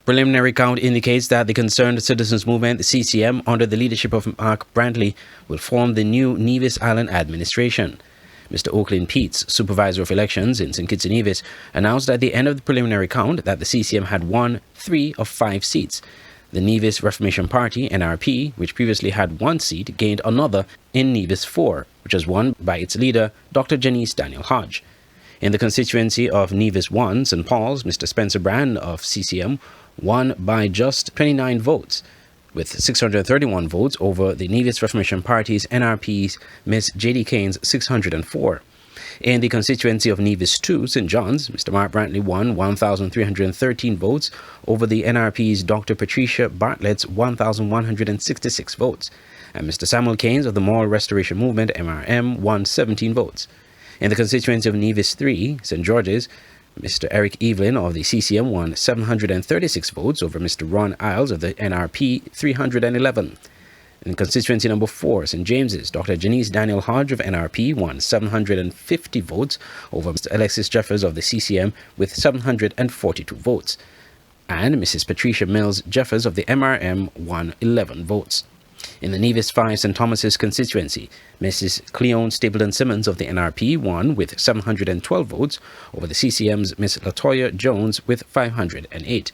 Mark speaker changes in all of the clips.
Speaker 1: Preliminary count indicates that the Concerned Citizens Movement, the CCM, under the leadership of Mark Brantley, will form the new Nevis Island administration. Mr. Oakland Peets, Supervisor of Elections in St. Kitts and Nevis, announced at the end of the preliminary count that the CCM had won 3 of 5 seats. The Nevis Reformation Party, NRP, which previously had 1 seat, gained another in Nevis 4, which was won by its leader, Dr. Janice Daniel Hodge. In the constituency of Nevis 1, St. Paul's, Mr. Spencer Brand of CCM won by just 29 votes, with 631 votes over the Nevis Reformation Party's NRP's Miss J.D. Keynes 604. In the constituency of Nevis 2, St. John's, Mr. Mark Brantley won 1,313 votes over the NRP's Dr. Patricia Bartlett's 1,166 votes, and Mr. Samuel Keynes of the Moral Restoration Movement, MRM, won 17 votes. In the constituency of Nevis 3, St. George's, Mr. Eric Evelyn of the CCM won 736 votes over Mr. Ron Isles of the NRP 311. In constituency number 4, St. James's, Dr. Janice Daniel Hodge of NRP won 750 votes over Mr. Alexis Jeffers of the CCM with 742 votes. And Mrs. Patricia Mills Jeffers of the MRM won 11 votes. In the Nevis 5 St. Thomas's constituency, Mrs. Cleone Stapleton Simmons of the NRP won with 712 votes over the CCM's Miss Latoya Jones with 508.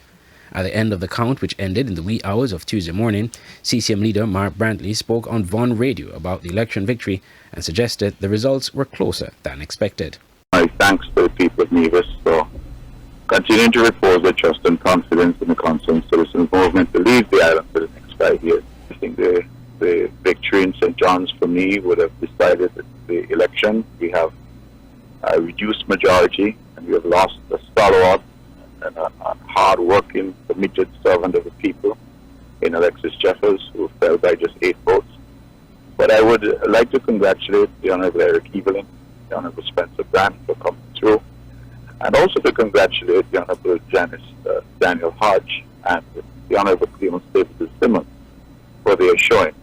Speaker 1: At the end of the count, which ended in the wee hours of Tuesday morning, CCM leader Mark Brantley spoke on Vaughan Radio about the election victory and suggested the results were closer than expected.
Speaker 2: My thanks to the people of Nevis for continuing to repose their trust and confidence in the Concerned Citizens Movement to lead the island for the next 5 years. I think the victory in St. John's for me would have decided the election. We have a reduced majority and we have lost a stalwart and a hard-working, committed servant of the people in Alexis Jeffers, who fell by just 8 votes. But I would like to congratulate the Honourable Eric Evelyn, the Honourable Spencer Brand for coming through, and also to congratulate the Honourable Janice Daniel Hodge and the Honourable Cleone Stapleton Simmons for their showing.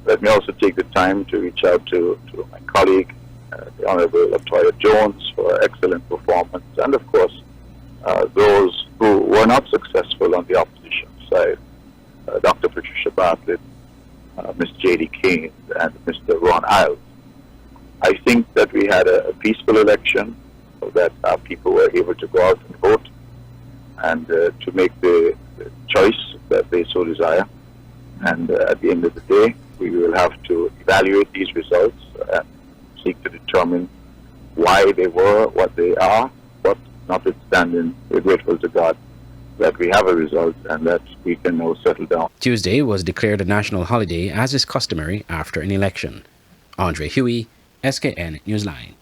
Speaker 2: Let me also take the time to reach out to my colleague, the Honourable Latoya Jones, for her excellent performance, and of course, those who were not successful on the opposition side, Dr. Patricia Bartlett, Ms. J.D. Keynes, and Mr. Ron Isles. I think that we had a peaceful election, so that our people were able to go out and vote and to make the choice that they so desire. And at the end of the day, we will have to evaluate these results and seek to determine why they were what they are, but notwithstanding, we're grateful to God that we have a result and that we can now settle down.
Speaker 1: Tuesday was declared a national holiday, as is customary after an election. Andre Huey, Skn Newsline.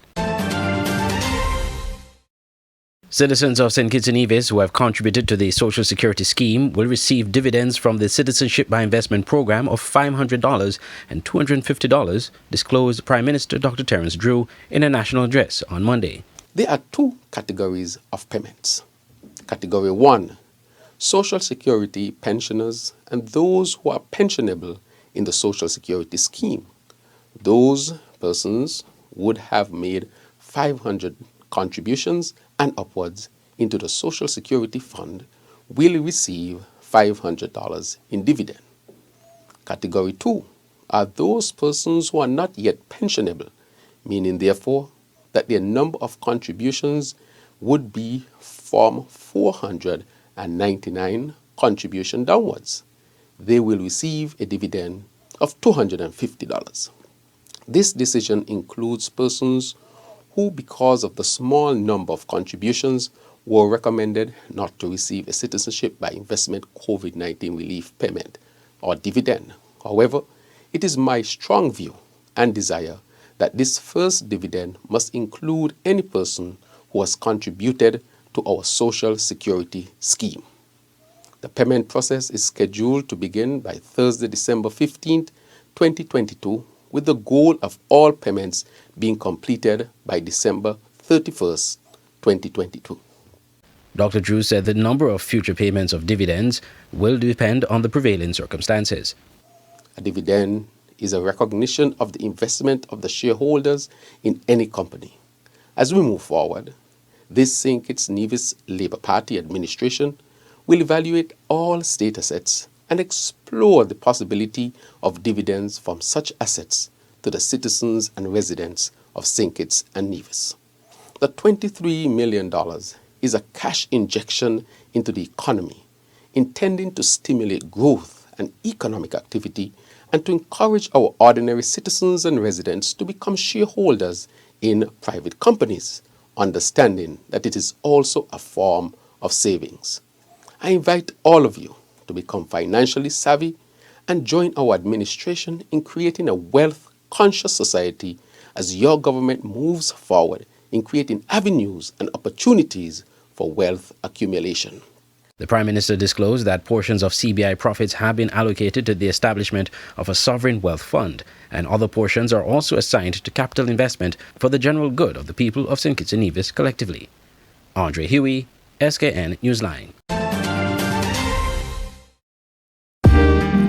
Speaker 1: Citizens of St. Kitts and Nevis who have contributed to the Social Security Scheme will receive dividends from the Citizenship by Investment program of $500 and $250, disclosed Prime Minister Dr. Terence Drew in a national address on Monday.
Speaker 3: There are 2 categories of payments. Category 1, Social Security pensioners and those who are pensionable in the Social Security Scheme. Those persons would have made 500 contributions and upwards into the Social Security Fund will receive $500 in dividend. Category 2 are those persons who are not yet pensionable, meaning therefore that their number of contributions would be from 499 contribution downwards. They will receive a dividend of $250. This decision includes persons who, because of the small number of contributions, were recommended not to receive a Citizenship by Investment COVID-19 relief payment or dividend. However, it is my strong view and desire that this first dividend must include any person who has contributed to our Social Security Scheme. The payment process is scheduled to begin by Thursday, December 15th, 2022, with the goal of all payments being completed by December 31st, 2022.
Speaker 1: Dr. Drew said the number of future payments of dividends will depend on the prevailing circumstances.
Speaker 3: A dividend is a recognition of the investment of the shareholders in any company. As we move forward, this St. Kitts Nevis Labour Party administration will evaluate all state assets and explore the possibility of dividends from such assets to the citizens and residents of St. Kitts and Nevis. The $23 million is a cash injection into the economy, intending to stimulate growth and economic activity and to encourage our ordinary citizens and residents to become shareholders in private companies, understanding that it is also a form of savings. I invite all of you to become financially savvy and join our administration in creating a wealth-conscious society as your government moves forward in creating avenues and opportunities for wealth accumulation.
Speaker 1: The Prime Minister disclosed that portions of CBI profits have been allocated to the establishment of a sovereign wealth fund, and other portions are also assigned to capital investment for the general good of the people of St. Kitts and Nevis collectively. Andre Huey, Skn Newsline.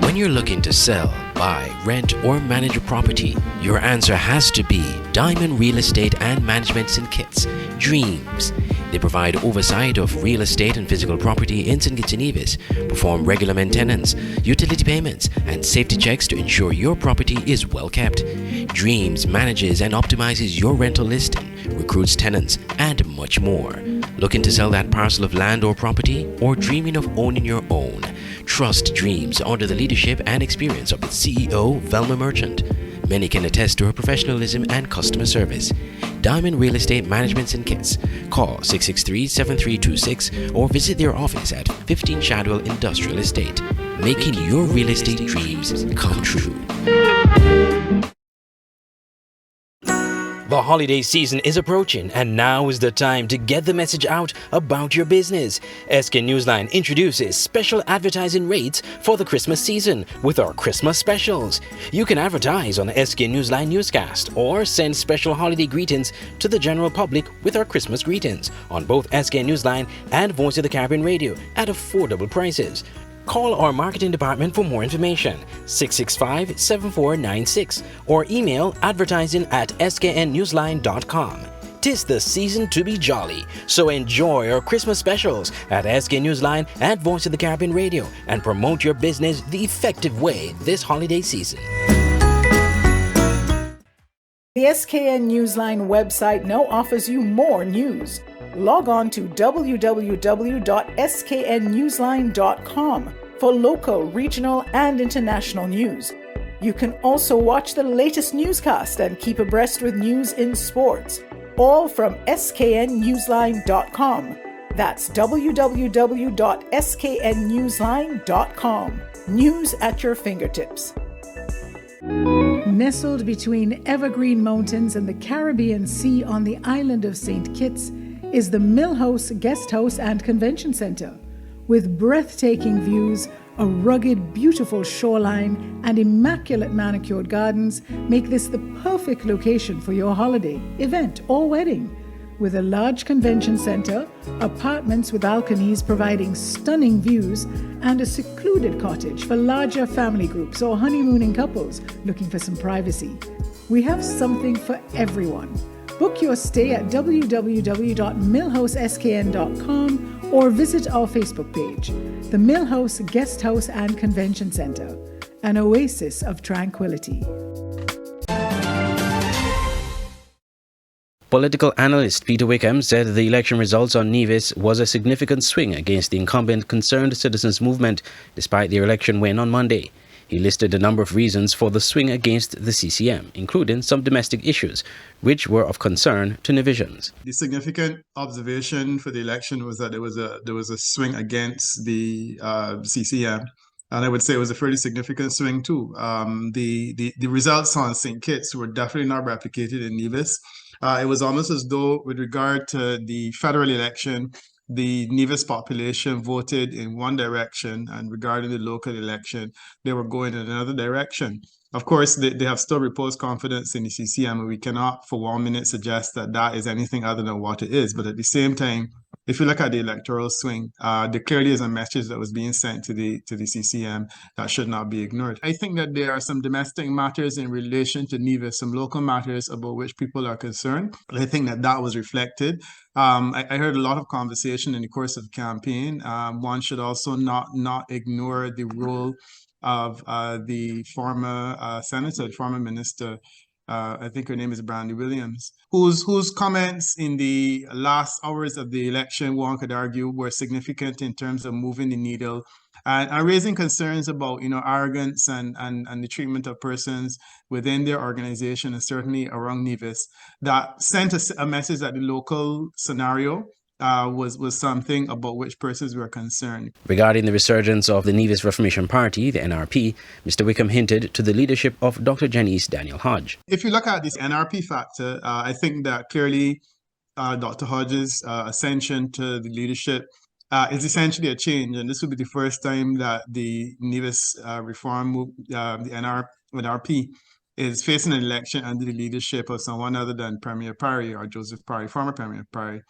Speaker 1: When you're looking to sell, buy, rent, or manage a property, your answer has to be Diamond Real Estate and Management St. Kitts, Dreams. They provide oversight of real estate and physical property in St. Kitts and Nevis, perform regular maintenance, utility payments, and safety checks to ensure your property is well kept. Dreams manages and optimizes your rental listing, recruits tenants, and much more. Looking to sell that parcel of land or property, or dreaming of owning your own? Trust Dreams under the leadership and experience of its CEO, Velma Merchant. Many can attest to her professionalism and customer service. Diamond Real Estate Management St. Kitts. Call 663-7326 or visit their office at 15 Shadwell Industrial Estate, making your real estate dreams come true. The holiday season is approaching, and now is the time to get the message out about your business. Skn Newsline introduces special advertising rates for the Christmas season with our Christmas specials. You can advertise on the Skn Newsline Newscast or send special holiday greetings to the general public with our Christmas greetings on both Skn Newsline and Voice of the Caribbean Radio at affordable prices. Call our marketing department for more information, 665-7496, or email advertising@sknnewsline.com. 'Tis the season to be jolly, so enjoy our Christmas specials at Skn Newsline and Voice of the Caribbean Radio and promote your business the effective way this holiday season.
Speaker 4: The Skn Newsline website now offers you more news. Log on to www.sknnewsline.com for local, regional, and international news. You can also watch the latest newscast and keep abreast with news in sports, all from sknnewsline.com. That's www.sknnewsline.com. News at your fingertips. Nestled between evergreen mountains and the Caribbean Sea on the island of St. Kitts is the Mill House Guest House and Convention Center. With breathtaking views, a rugged, beautiful shoreline, and immaculate manicured gardens make this the perfect location for your holiday, event, or wedding. With a large convention center, apartments with balconies providing stunning views, and a secluded cottage for larger family groups or honeymooning couples looking for some privacy. We have something for everyone. Book your stay at www.millhouseskn.com or visit our Facebook page, the Mill House Guest House and Convention Center, an oasis of tranquility.
Speaker 1: Political analyst Peter Wickham said the election results on Nevis was a significant swing against the incumbent Concerned Citizens Movement, despite their election win on Monday. He listed a number of reasons for the swing against the CCM, including some domestic issues, which were of concern to Nevisians.
Speaker 5: The significant observation for the election was that there was a swing against the CCM, and I would say it was a fairly significant swing too. The results on St. Kitts were definitely not replicated in Nevis. It was almost as though, with regard to the federal election, the Nevis population voted in one direction, and regarding the local election, they were going in another direction. Of course, they have still reposed confidence in the CCM, and we cannot for 1 minute suggest that that is anything other than what it is. But at the same time, if you look at the electoral swing, there clearly is a message that was being sent to the CCM that should not be ignored. I think that there are some domestic matters in relation to Nevis, some local matters about which people are concerned. I think that was reflected. I heard a lot of conversation in the course of the campaign. One should also not ignore the role of the former senator, the former minister, I think her name is Brandy Williams, whose comments in the last hours of the election, one could argue, were significant in terms of moving the needle and raising concerns about, arrogance and the treatment of persons within their organization and certainly around Nevis, that sent a message that the local scenario was something about which persons were concerned.
Speaker 1: Regarding the resurgence of the Nevis Reformation Party, the NRP, Mr. Wickham hinted to the leadership of Dr. Janice Daniel Hodge.
Speaker 5: If you look at this NRP factor, I think that clearly Dr. Hodge's ascension to the leadership is essentially a change, and this will be the first time that the Nevis Reform, the NRP, is facing an election under the leadership of someone other than Premier Parry or Joseph Parry, former Premier Parry.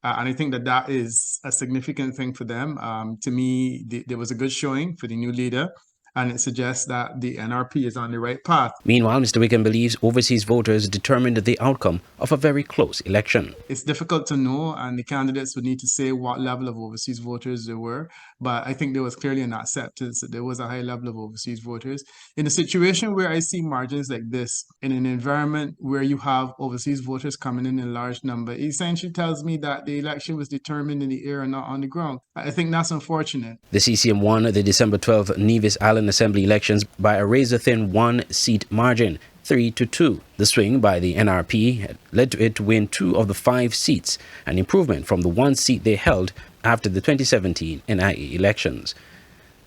Speaker 5: And I think that is a significant thing for them. To me, there was a good showing for the new leader, and it suggests that the NRP is on the right path.
Speaker 1: Meanwhile, Mr. Wickham believes overseas voters determined the outcome of a very close election.
Speaker 5: It's difficult to know, and the candidates would need to say what level of overseas voters there were, but I think there was clearly an acceptance that there was a high level of overseas voters. In a situation where I see margins like this, in an environment where you have overseas voters coming in large number, it essentially tells me that the election was determined in the air and not on the ground. I think that's unfortunate.
Speaker 1: The CCM won the December 12th Nevis Island Assembly elections by a razor-thin one-seat margin, 3-2. The swing by the NRP led to it to win 2 of the 5 seats, an improvement from the 1 seat they held after the 2017 NIA elections.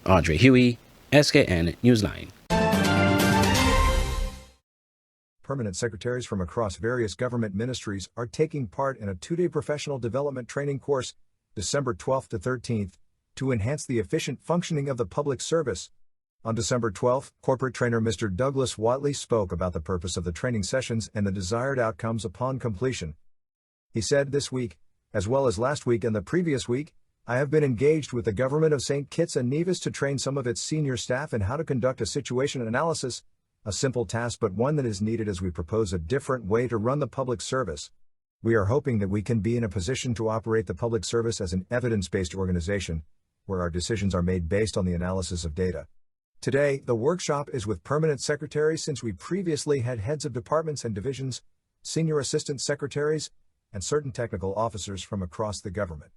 Speaker 1: Audrey Huey, Skn Newsline.
Speaker 6: Permanent secretaries from across various government ministries are taking part in a 2-day professional development training course, December 12th to 13th, to enhance the efficient functioning of the public service. On December 12th, corporate trainer Mr. Douglas Watley spoke about the purpose of the training sessions and the desired outcomes upon completion. He said, "This week, as well as last week and the previous week, I have been engaged with the government of St. Kitts and Nevis to train some of its senior staff in how to conduct a situation analysis, a simple task but one that is needed as we propose a different way to run the public service. We are hoping that we can be in a position to operate the public service as an evidence-based organization, where our decisions are made based on the analysis of data." Today, the workshop is with permanent secretaries since we previously had heads of departments and divisions, senior assistant secretaries, and certain technical officers from across the government.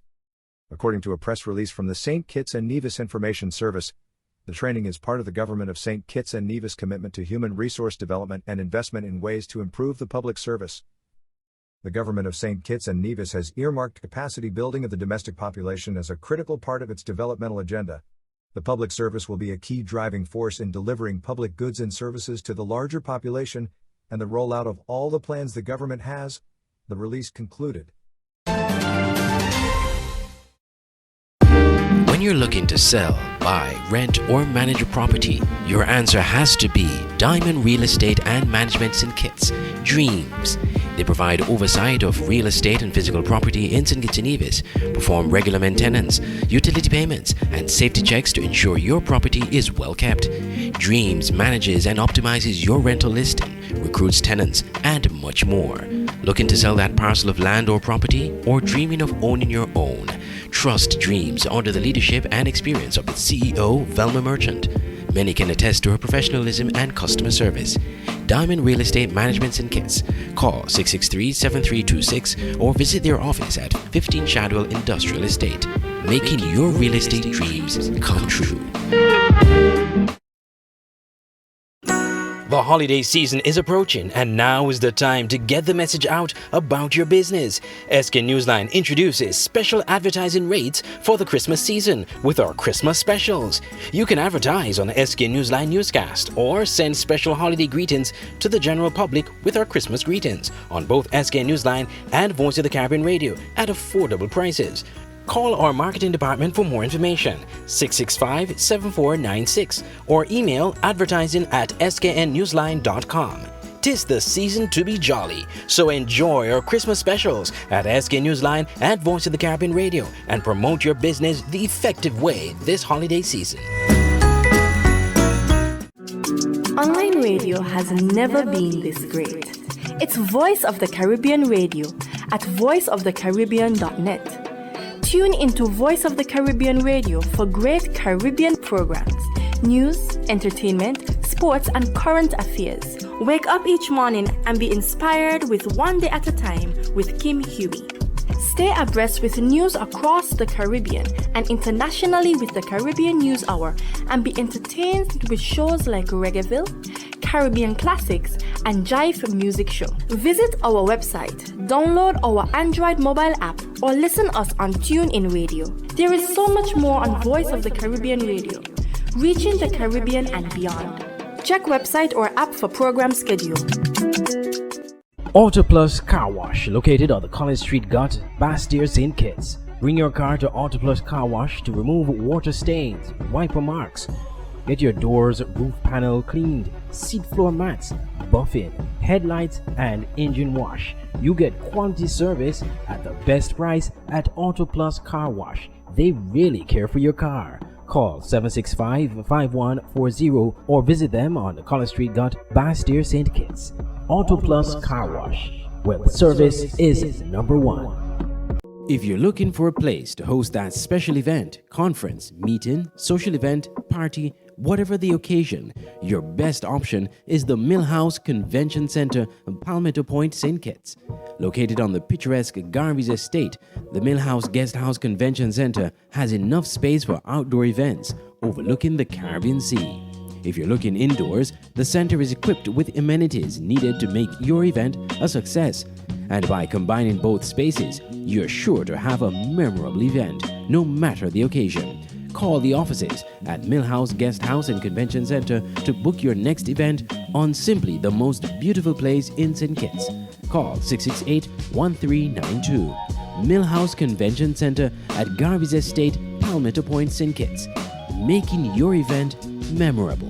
Speaker 6: According to a press release from the St. Kitts and Nevis Information Service, the training is part of the government of St. Kitts and Nevis' commitment to human resource development and investment in ways to improve the public service. The government of St. Kitts and Nevis has earmarked capacity building of the domestic population as a critical part of its developmental agenda. The public service will be a key driving force in delivering public goods and services to the larger population and the rollout of all the plans the government has, the release concluded.
Speaker 1: When you're looking to sell, buy, rent, or manage a property, your answer has to be Diamond Real Estate and Management St. Kitts, Dreams. They provide oversight of real estate and physical property in St. Kitts and Nevis, perform regular maintenance, utility payments, and safety checks to ensure your property is well kept. Dreams manages and optimizes your rental listing, recruits tenants, and much more. Looking to sell that parcel of land or property, or dreaming of owning your own? Trust Dreams under the leadership and experience of its CEO, Velma Merchant. Many can attest to her professionalism and customer service. Diamond Real Estate Management St. Kitts. Call 663-7326 or visit their office at 15 Shadwell Industrial Estate, making your real estate dreams come true. The holiday season is approaching, and now is the time to get the message out about your business. Skn Newsline introduces special advertising rates for the Christmas season with our Christmas specials. You can advertise on the Skn Newsline Newscast or send special holiday greetings to the general public with our Christmas greetings on both Skn Newsline and Voice of the Caribbean Radio at affordable prices. Call our marketing department for more information, 665-7496, or email advertising@sknnewsline.com. 'Tis the season to be jolly, so enjoy our Christmas specials at Skn Newsline and Voice of the Caribbean Radio and promote your business the effective way this holiday season.
Speaker 7: Online radio has never been this great. It's Voice of the Caribbean Radio at voiceofthecaribbean.net. Tune into Voice of the Caribbean Radio for great Caribbean programs, news, entertainment, sports, and current affairs. Wake up each morning and be inspired with One Day at a Time with Kim Huey. Stay abreast with news across the Caribbean and internationally with the Caribbean News Hour, and be entertained with shows like Reggaeville, Caribbean Classics, and Jive Music Show. Visit our website, download our Android mobile app, or listen us on TuneIn Radio. There is so much more on Voice of the Caribbean Radio, reaching the Caribbean and beyond. Check website or app for program schedule.
Speaker 1: Auto Plus Car Wash, located on the College Street Gut, Bastille, St. Kitts. Bring your car to Auto Plus Car Wash to remove water stains, wiper marks. Get your doors, roof panel cleaned, seat floor mats, buffing, headlights, and engine wash. You get quality service at the best price at Auto Plus Car Wash. They really care for your car. Call 765-5140 or visit them on the College Street Gut, Bastille, St. Kitts. Auto Plus Car Wash, where the service is number one. If you're looking for a place to host that special event, conference, meeting, social event, party, whatever the occasion, your best option is the Millhouse Convention Center in Palmetto Point, St. Kitts. Located on the picturesque Garvey's Estate, the Millhouse Guesthouse Convention Center has enough space for outdoor events overlooking the Caribbean Sea. If you're looking indoors, the center is equipped with amenities needed to make your event a success. And by combining both spaces, you're sure to have a memorable event, no matter the occasion. Call the offices at Millhouse Guesthouse and Convention Center to book your next event on simply the most beautiful place in St. Kitts. Call 668-1392. Millhouse Convention Center at Garvey's Estate, Palmetto Point, St. Kitts. Making your event memorable.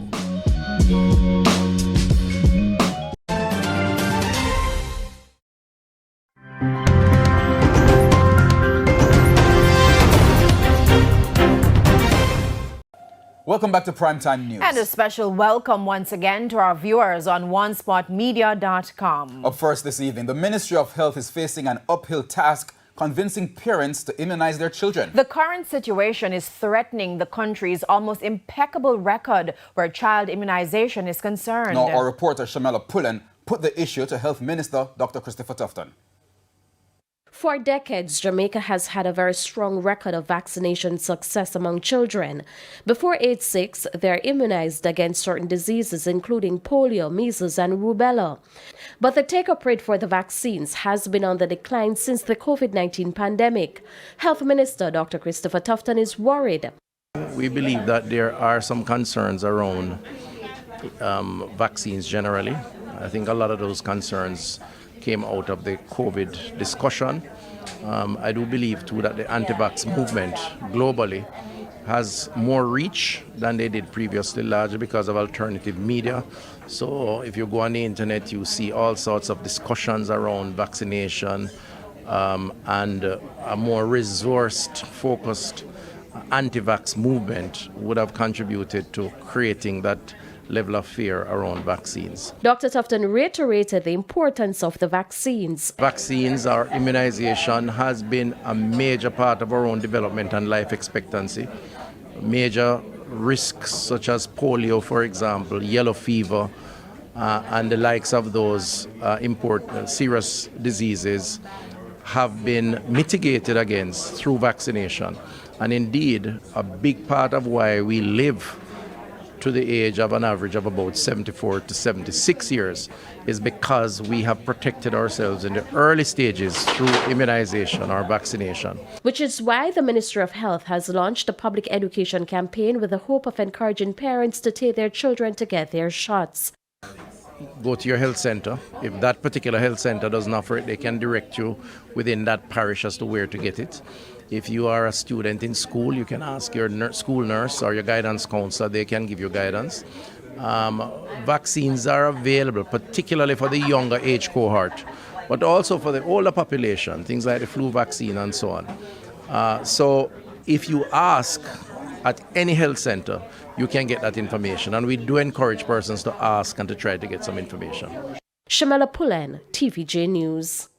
Speaker 8: Welcome back to Primetime News.
Speaker 9: And a special welcome once again to our viewers on OneSpotMedia.com.
Speaker 8: Up first this evening, the Ministry of Health is facing an uphill task convincing parents to immunize their children.
Speaker 9: The current situation is threatening the country's almost impeccable record where child immunization is concerned.
Speaker 8: Now, our reporter Shamela Pullen put the issue to Health Minister Dr. Christopher Tufton.
Speaker 10: For decades, Jamaica has had a very strong record of vaccination success among children. Before age 6, they're immunized against certain diseases, including polio, measles, and rubella. But the take-up rate for the vaccines has been on the decline since the COVID-19 pandemic. Health Minister Dr. Christopher Tufton is worried.
Speaker 3: We believe that there are some concerns around vaccines generally. I think a lot of those concerns came out of the COVID discussion. I do believe too that the anti-vax movement globally has more reach than they did previously, largely because of alternative media. So if you go on the internet, you see all sorts of discussions around vaccination and a more resourced, focused anti-vax movement would have contributed to creating that level of fear around vaccines.
Speaker 10: Dr. Tufton reiterated the importance of the vaccines.
Speaker 3: Vaccines or immunization has been a major part of our own development and life expectancy. Major risks such as polio, for example, yellow fever, and the likes of those important serious diseases have been mitigated against through vaccination. And indeed, a big part of why we live to the age of an average of about 74 to 76 years is because we have protected ourselves in the early stages through immunization or vaccination.
Speaker 10: Which is why the Ministry of Health has launched a public education campaign with the hope of encouraging parents to take their children to get their shots.
Speaker 3: Go to your health center. If that particular health center doesn't offer it, they can direct you within that parish as to where to get it. If you are a student in school, you can ask your school nurse or your guidance counselor. They can give you guidance.
Speaker 11: vaccines are available, particularly for the younger age cohort, but also for the older population, things like the flu vaccine and so on. So if you ask at any health center, you can get that information. And we do encourage persons to ask and to try to get some information.
Speaker 10: Shamela Pullen, TVJ News.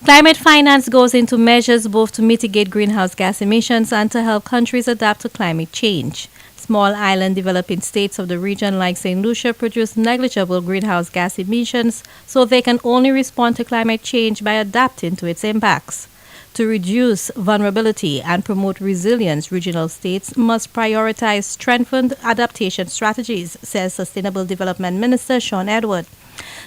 Speaker 12: Climate finance goes into measures both to mitigate greenhouse gas emissions and to help countries adapt to climate change. Small island developing states of the region like St. Lucia produce negligible greenhouse gas emissions, so they can only respond to climate change by adapting to its impacts. To reduce vulnerability and promote resilience, regional states must prioritize strengthened adaptation strategies, says Sustainable Development Minister Sean Edward.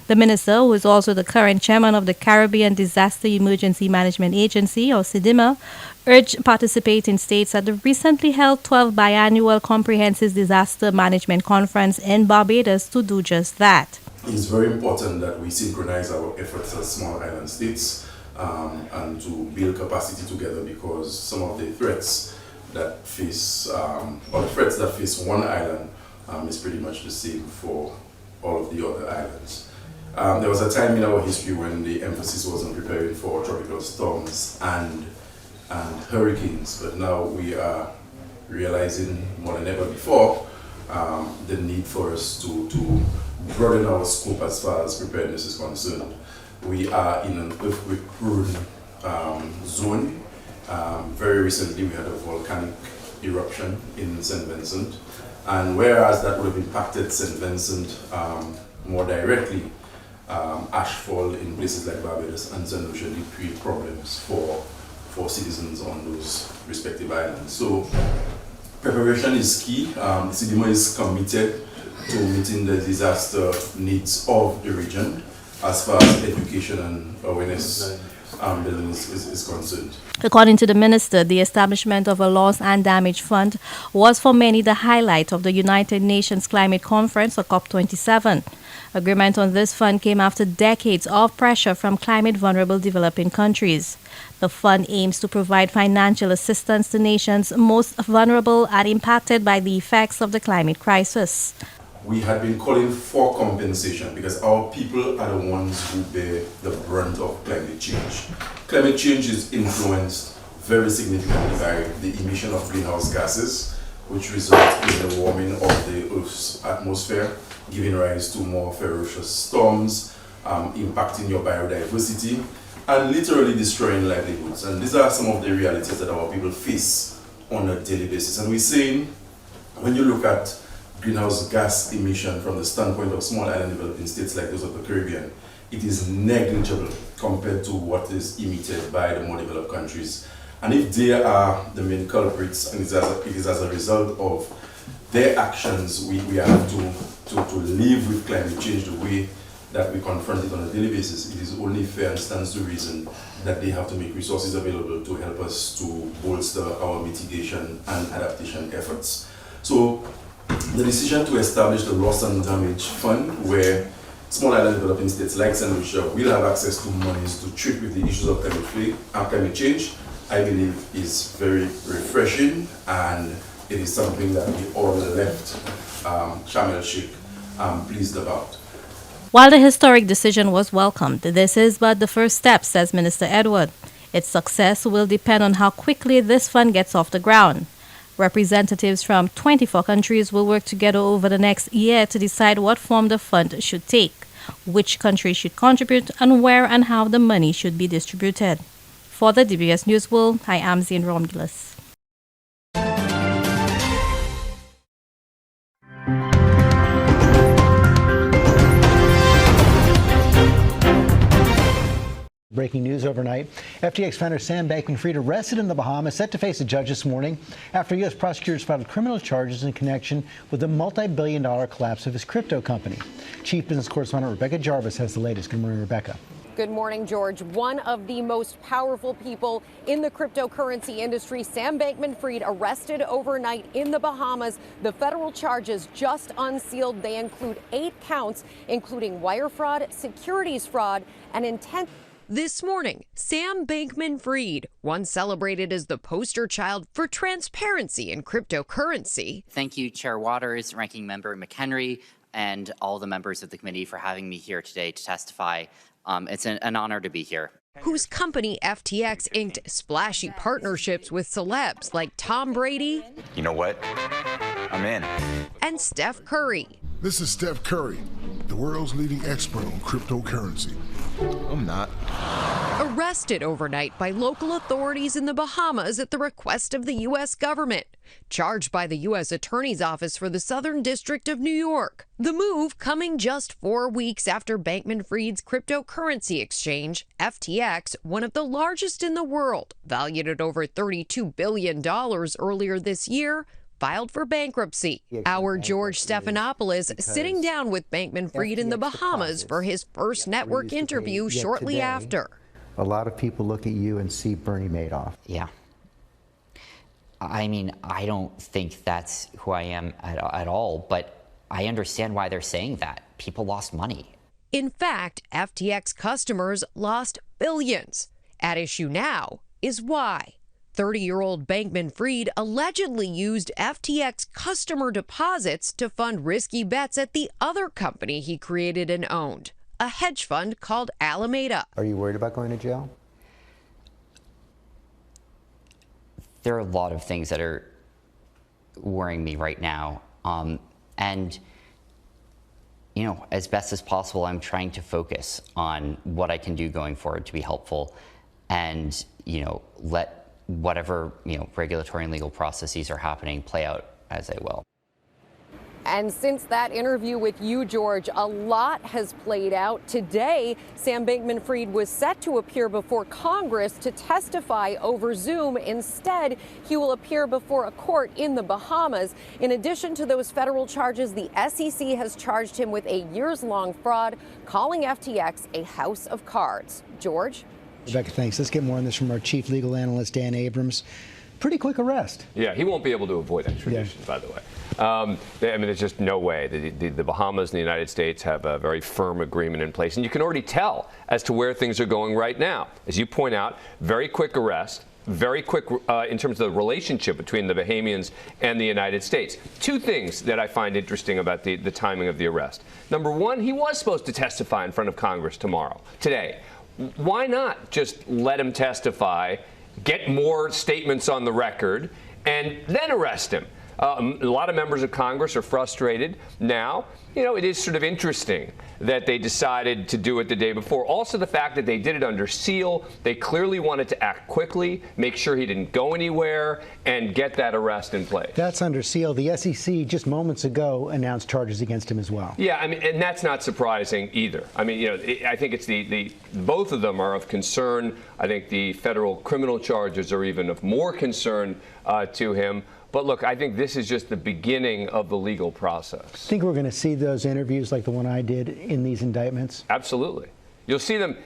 Speaker 12: The minister, who is also the current chairman of the Caribbean Disaster Emergency Management Agency, or CDEMA, urged participating states at the recently held 12th Biannual Comprehensive Disaster Management Conference in Barbados to do just that.
Speaker 13: It is very important that we synchronize our efforts as small island states and to build capacity together, because some of the threats that face, or the threats that face one island is pretty much the same for all of the other islands. There was a time in our history when the emphasis was on preparing for tropical storms and hurricanes, but now we are realizing more than ever before the need for us to broaden our scope as far as preparedness is concerned. We are in an earthquake-prone zone. Very recently we had a volcanic eruption in St. Vincent, and whereas that would have impacted St. Vincent more directly, ashfall in places like Barbados and St. Lucia did create problems for citizens on those respective islands. So preparation is key. The CDEMA is committed to meeting the disaster needs of the region as far as education and awareness building is concerned.
Speaker 12: According to the minister, the establishment of a loss and damage fund was for many the highlight of the United Nations Climate Conference, or COP27. Agreement on this fund came after decades of pressure from climate-vulnerable developing countries. The fund aims to provide financial assistance to nations most vulnerable and impacted by the effects of the climate crisis.
Speaker 13: We had been calling for compensation because our people are the ones who bear the brunt of climate change. Climate change is influenced very significantly by the emission of greenhouse gases, which results in the warming of the Earth's atmosphere, giving rise to more ferocious storms, impacting your biodiversity, and literally destroying livelihoods. And these are some of the realities that our people face on a daily basis. And we're saying, when you look at greenhouse gas emission from the standpoint of small island developing states like those of the Caribbean, it is negligible compared to what is emitted by the more developed countries. And if they are the main culprits, and it is as a result of their actions, we have to live with climate change the way that we confront it on a daily basis, it is only fair and stands to reason that they have to make resources available to help us to bolster our mitigation and adaptation efforts. So the decision to establish the loss and damage fund, where small island developing states like St. Lucia will have access to monies to treat with the issues of climate change, I believe is very refreshing, and it is something that we all left Sharm el-Sheikh pleased about.
Speaker 12: While the historic decision was welcomed, this is but the first step, says Minister Edward. Its success will depend on how quickly this fund gets off the ground. Representatives from 24 countries will work together over the next year to decide what form the fund should take, which countries should contribute, and where and how the money should be distributed. For the DBS News World, I am Zane Romulus.
Speaker 14: Breaking news overnight. FTX founder Sam Bankman-Fried arrested in the Bahamas, set to face a judge this morning after U.S. prosecutors filed criminal charges in connection with the multi-billion-dollar collapse of his crypto company. Chief Business Correspondent Rebecca Jarvis has the latest. Good morning, Rebecca.
Speaker 15: Good morning, George. One of the most powerful people in the cryptocurrency industry, Sam Bankman-Fried, arrested overnight in the Bahamas. The federal charges just unsealed. They include 8 counts, including wire fraud, securities fraud, and intent.
Speaker 16: This morning, Sam Bankman-Fried, once celebrated as the poster child for transparency in cryptocurrency.
Speaker 17: Thank you, Chair Waters, Ranking Member McHenry, and all the members of the committee for having me here today to testify. It's an honor to be here.
Speaker 16: Whose company FTX inked splashy partnerships with celebs like Tom Brady.
Speaker 18: You know what? I'm in.
Speaker 16: And Steph Curry.
Speaker 19: This is Steph Curry, the world's leading expert on cryptocurrency. I'm not.
Speaker 16: Arrested overnight by local authorities in the Bahamas at the request of the U.S. government. Charged by the U.S. Attorney's Office for the Southern District of New York. The move coming just 4 weeks after Bankman-Fried's cryptocurrency exchange, FTX, one of the largest in the world, valued at over $32 billion earlier this year, filed for bankruptcy. Our George Stephanopoulos sitting down with Bankman-Fried in the Bahamas for his first network interview shortly after.
Speaker 20: A lot of people look at you and see Bernie Madoff.
Speaker 17: Yeah. I mean, I don't think that's who I am at all, but I understand why they're saying that. People lost money.
Speaker 16: In fact, FTX customers lost billions. At issue now is why. 30-year-old Bankman-Fried allegedly used FTX customer deposits to fund risky bets at the other company he created and owned, a hedge fund called Alameda.
Speaker 20: Are you worried about going to jail?
Speaker 17: There are a lot of things that are worrying me right now. And, you know, as best as possible, I'm trying to focus on what I can do going forward to be helpful and, you know, let whatever, you know, regulatory and legal processes are happening play out as they will.
Speaker 15: And since that interview with you, George, a lot has played out. Today, Sam Bankman-Fried was set to appear before Congress to testify over Zoom. Instead, he will appear before a court in the Bahamas. In addition to those federal charges, the SEC has charged him with a years-long fraud, calling FTX a house of cards. George?
Speaker 14: Rebecca, thanks. Let's get more on this from our chief legal analyst, Dan Abrams. Pretty quick arrest.
Speaker 21: Yeah, he won't be able to avoid extradition, by the way. I mean, there's just no way. The Bahamas and the United States have a very firm agreement in place, and you can already tell as to where things are going right now. As you point out, very quick arrest, very quick in terms of the relationship between the Bahamians and the United States. Two things that I find interesting about the timing of the arrest. Number one, he was supposed to testify in front of Congress today. Why not just let him testify, get more statements on the record, and then arrest him? A lot of members of Congress are frustrated now. You know, it is sort of interesting that they decided to do it the day before. Also, the fact that they did it under seal. They clearly wanted to act quickly, make sure he didn't go anywhere, and get that arrest in place.
Speaker 14: That's under seal. The SEC just moments ago announced charges against him as well.
Speaker 21: Yeah, I mean, and that's not surprising either. I mean, you know, I think it's both of them are of concern. I think the federal criminal charges are even of more concern to him. But look, I think this is just the beginning of the legal process.
Speaker 14: Think we're going to see those interviews like the one I did in these indictments?
Speaker 21: Absolutely. You'll see them,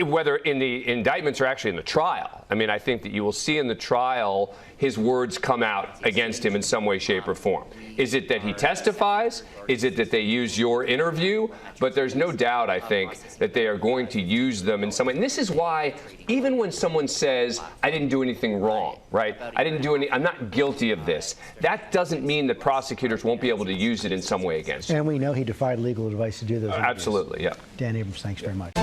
Speaker 21: whether in the indictments or actually in the trial. I mean, I think that you will see in the trial his words come out against him in some way, shape, or form. Is it that he testifies? Is it that they use your interview? But there's no doubt, I think, that they are going to use them in some way. And this is why, even when someone says, I didn't do anything wrong, right? I'm not guilty of this. That doesn't mean that prosecutors won't be able to use it in some way against him.
Speaker 14: And we know he defied legal advice to do those interviews.
Speaker 21: Absolutely, yeah.
Speaker 14: Dan Abrams, thanks very much.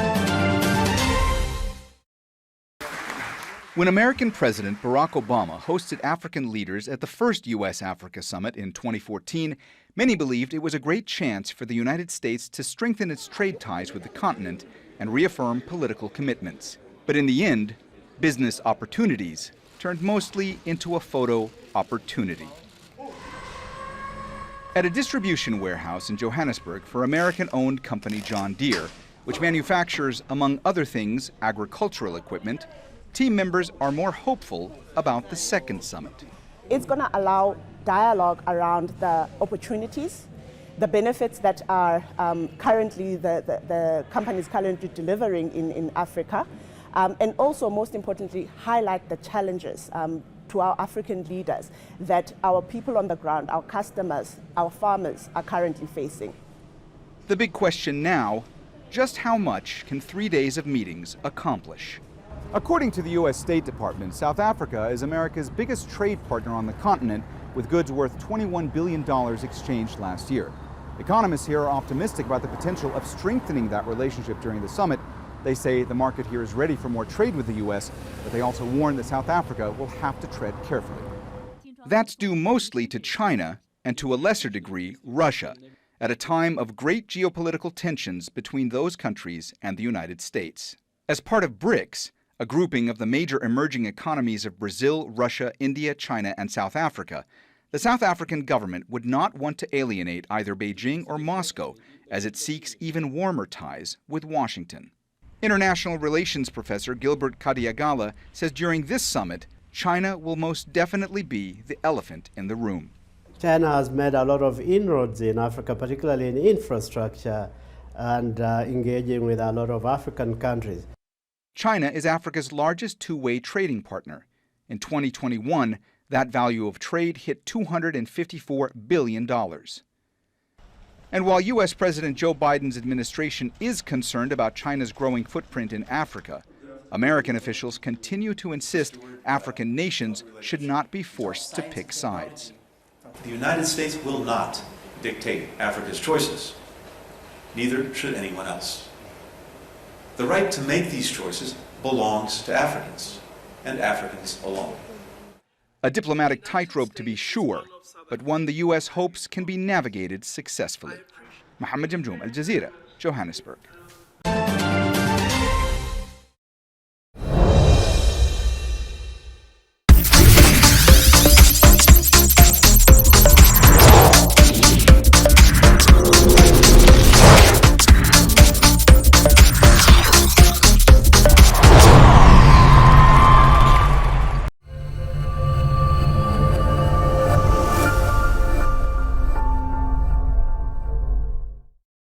Speaker 22: When American President Barack Obama hosted African leaders at the first U.S.-Africa Summit in 2014, many believed it was a great chance for the United States to strengthen its trade ties with the continent and reaffirm political commitments. But in the end, business opportunities turned mostly into a photo opportunity. At a distribution warehouse in Johannesburg for American-owned company John Deere, which manufactures, among other things, agricultural equipment, team members are more hopeful about the second summit.
Speaker 23: It's going to allow dialogue around the opportunities, the benefits that are currently the companies currently delivering in Africa, and also, most importantly, highlight the challenges to our African leaders that our people on the ground, our customers, our farmers are currently facing.
Speaker 22: The big question now, Just how much can 3 days of meetings accomplish? According to the U.S. State Department, South Africa is America's biggest trade partner on the continent, with goods worth $21 billion exchanged last year. Economists here are optimistic about the potential of strengthening that relationship during the summit. They say the market here is ready for more trade with the U.S., but they also warn that South Africa will have to tread carefully. That's due mostly to China and, to a lesser degree, Russia, at a time of great geopolitical tensions between those countries and the United States. As part of BRICS, a grouping of the major emerging economies of Brazil, Russia, India, China, and South Africa, the South African government would not want to alienate either Beijing or Moscow, as it seeks even warmer ties with Washington. International relations professor Gilbert Kadiagala says during this summit, China will most definitely be the elephant in the room.
Speaker 2: China has made a lot of inroads in Africa, particularly in infrastructure and engaging with a lot of African countries.
Speaker 22: China is Africa's largest two-way trading partner. In 2021, that value of trade hit $254 billion. And while U.S. President Joe Biden's administration is concerned about China's growing footprint in Africa, American officials continue to insist African nations should not be forced to pick sides.
Speaker 4: The United States will not dictate Africa's choices. Neither should anyone else. The right to make these choices belongs to Africans, and Africans alone.
Speaker 22: A diplomatic tightrope to be sure, but one the U.S. hopes can be navigated successfully. Mohammed Jamjoom, Al Jazeera, Johannesburg.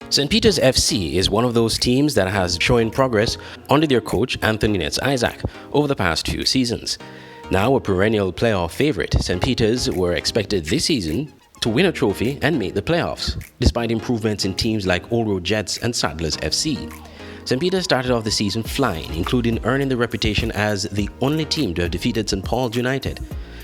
Speaker 1: St. Peter's FC is one of those teams that has shown progress under their coach Anthony Netz Isaac over the past few seasons. Now a perennial playoff favorite, St. Peter's were expected this season to win a trophy and make the playoffs, despite improvements in teams like Old Road Jets and Sadlers FC. St. Peter's started off the season flying, including earning the reputation as the only team to have defeated St. Paul's United.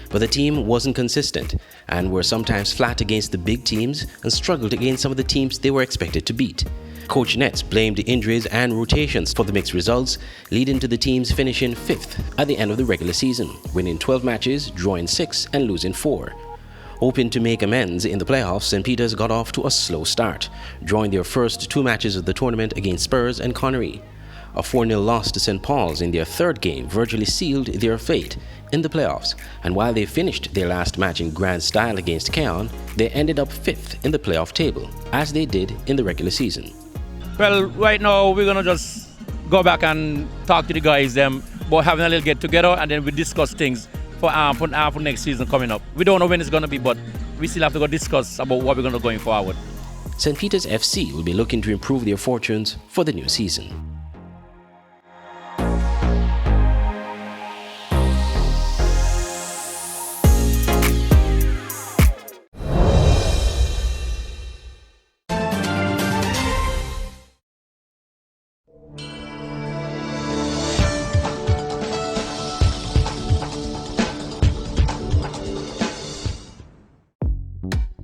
Speaker 1: But the team wasn't consistent and were sometimes flat against the big teams and struggled against some of the teams they were expected to beat. Coach Netz blamed the injuries and rotations for the mixed results, leading to the teams finishing 5th at the end of the regular season, winning 12 matches, drawing 6 and losing 4. Hoping to make amends in the playoffs, St. Peter's got off to a slow start, drawing their first 2 matches of the tournament against Spurs and Connery. A 4-0 loss to St. Paul's in their third game virtually sealed their fate in the playoffs, and while they finished their last match in grand style against Keon, they ended up 5th in the playoff table, as they did in the regular season.
Speaker 5: Well, right now we're going to just go back and talk to the guys about having a little get together, and then we discuss things for next season coming up. We don't know when it's going to be, but we still have to go discuss about what we're going to do going forward.
Speaker 1: St. Peter's FC will be looking to improve their fortunes for the new season.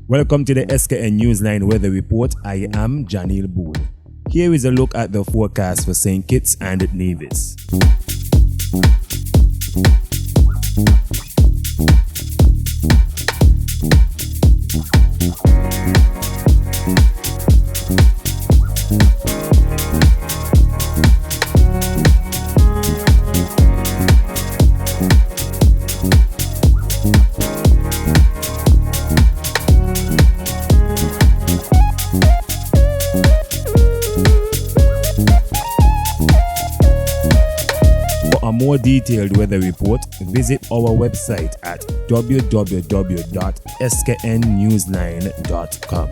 Speaker 24: Welcome to the Skn Newsline Weather Report. I am Janil Boone. Here is a look at the forecast for St. Kitts and Nevis. For a more detailed weather report, visit our website at www.sknnewsline.com.